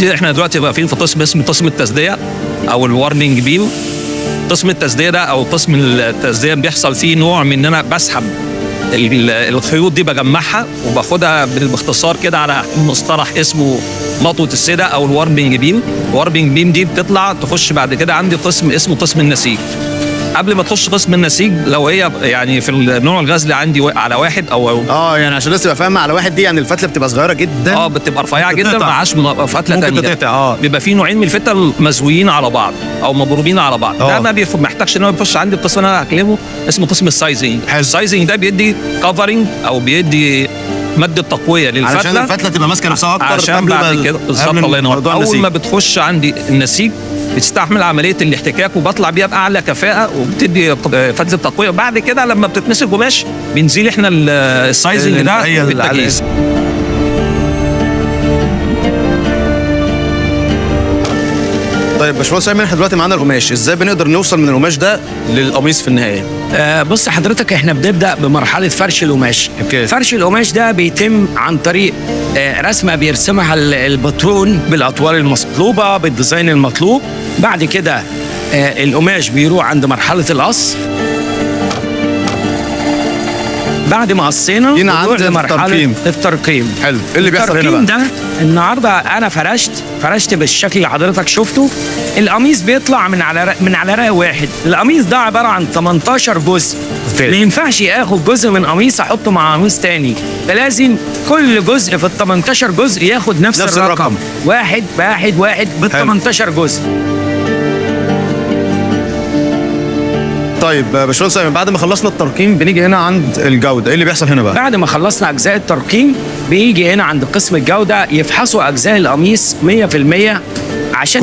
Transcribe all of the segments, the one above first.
دي احنا دلوقتي واقفين في قسم اسمه قسم التسديه او الوارنينج بيم. قسم التسديه ده او قسم التسديه بيحصل فيه نوع من ان انا بسحب الخيوط دي، بجمعها وباخدها باختصار كده على مصطلح اسمه مطوه السده او الوارنينج بيم. الوارنينج بيم دي بتطلع تخش بعد كده عندي قسم اسمه قسم النسيج. قبل ما تخش قسم النسيج، لو هي يعني في النوع الغزل عندي على واحد او يعني عشان الناس تبقى فاهمه، على واحد دي يعني الفتله بتبقى صغيره جدا، بتبقى رفيعه جدا، معاش فتله ممكن ثانيه تتقطع. بيبقى في نوعين من الفتل مزويين على بعض او مضروبين على بعض. ده ما محتاجش ان هو يخش عندي القسم اللي انا هكلمه اسمه قسم السايزنج. السايزنج ده بيدي كفرنج او بيدي ماده تقويه للفتله علشان الفتله تبقى ماسكه نفسها اكتر، عشان بعد كده بالظبط. الله ينور. اول ما بتخش عندي النسيج بتستحمل عمليه الاحتكاك وبطلع بيها باعلى كفاءه وبتدي فتله تقويه. بعد كده لما بتتمسك قماش بنزيل احنا السايزنج ده بالتجهيز. طيب باشمهندس ايمن، احنا دلوقتي معانا القماش، ازاي بنقدر نوصل من القماش ده للقميص في النهايه؟ بص حضرتك، احنا بنبدا بمرحله فرش القماش. فرش القماش ده بيتم عن طريق رسمه بيرسمها الباترون بالاطوال المطلوبه بالديزاين المطلوب. بعد كده القماش بيروح عند مرحله القص. بعد ما قصينا هنا عند الترقيم. حلو. ايه اللي بيحصل هنا بقى؟ ده النهارده انا فرشت بالشكل اللي حضرتك شفته. القميص بيطلع من على رأي واحد. القميص ده عباره عن 18 جزء. ما ينفعش اخد جزء من قميص احطه مع قميص تاني، فلازم كل جزء في ال 18 جزء ياخد نفس الرقم. واحد بال 18 جزء. طيب باشمهندس ايمن، بعد ما خلصنا الترقيم بنيجي هنا عند الجوده، ايه اللي بيحصل هنا بقى؟ بعد ما خلصنا اجزاء الترقيم بيجي هنا عند قسم الجوده يفحصوا اجزاء القميص 100% عشان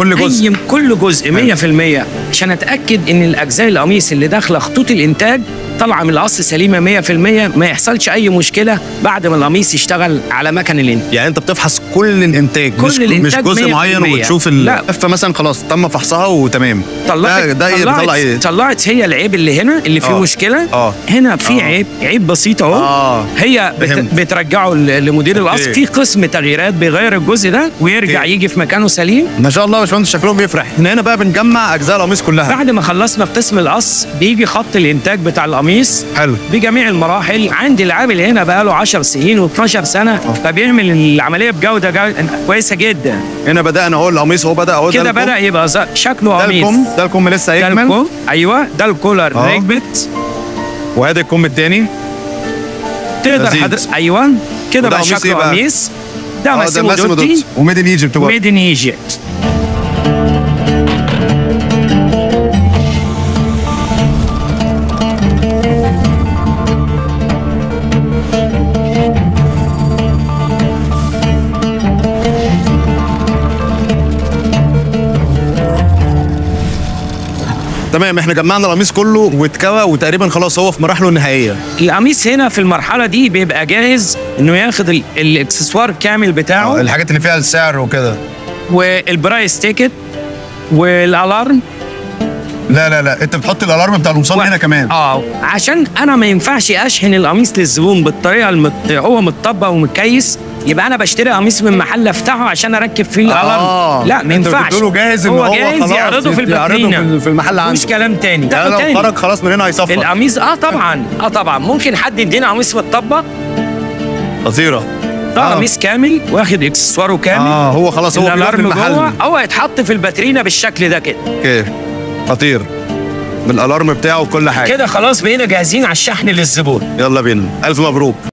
كل جزء 100%، عشان اتاكد ان الاجزاء القميص اللي داخله خطوط الانتاج طالعه من القص سليمه 100%، ما يحصلش اي مشكله بعد ما القميص يشتغل على مكن الانتاج. يعني انت بتفحص كل الانتاج، مش جزء معين وتشوف القفه مثلا خلاص تم فحصها وتمام. طلعت هي العيب اللي هنا اللي فيه مشكله. هنا في عيب بسيط اهو. هي بترجعه لمدير القص. في قسم تغييرات بيغير الجزء ده ويرجع يجي في مكانه سليم. ما شاء الله يا باشمهندس، شكلهم بيفرح. هنا بقى بنجمع اجزاء القميص كلها. بعد ما خلصنا في قسم القص بيجي خط الانتاج بتاع القميص حلو بجميع المراحل. عندي العامل هنا بقى له 10 سنين و12 سنه، فبيعمل العمليه بجوده كويسه جدا. هنا بدانا اهو القميص، هو بدا اهو كده بدا يبقى شكله قميص. ده الكم لسه هيكمل. ايوه، ده الكولر ركبت، وهذا الكم الثاني تقدر ايوه كده بقى شكله قميص. ده ماسيمو دوتي وميد ان ايجيبت. ميد ان ايجيبت. تمام، احنا جمعنا القميص كله واتكوى وتقريبا خلاص هو في مراحله النهائيه. القميص هنا في المرحله دي بيبقى جاهز انه ياخد الاكسسوار كامل بتاعه، الحاجات اللي فيها السعر وكده، والبرايس تيكت والالارم. لا انت بتحط الالارم بتاع القمصان هنا كمان. عشان انا ما ينفعش اشحن القميص للزبون بالطريقه هو متطبق ومكيس. يبقى انا بشتري قميص من محل افتحه عشان اركب فيه الالارم. لا ما ينفعش. هو جاهز ان هو جاهز يعرضه في الباترينا في المحل عنده، مش كلام تاني. يعني لو خرج خلاص من هنا هيصفر القميص. طبعا ممكن حد يدينا قميص متطبق خطيره. ده قميص كامل واخد اكسسواره كامل. هو خلاص هو في المحل، هو يتحط في الباترينا بالشكل ده كده. اوكي، خطير بالالارم بتاعه وكل حاجه كده. خلاص بقينا جاهزين على الشحن للزبون. يلا بينا، الف مبروك.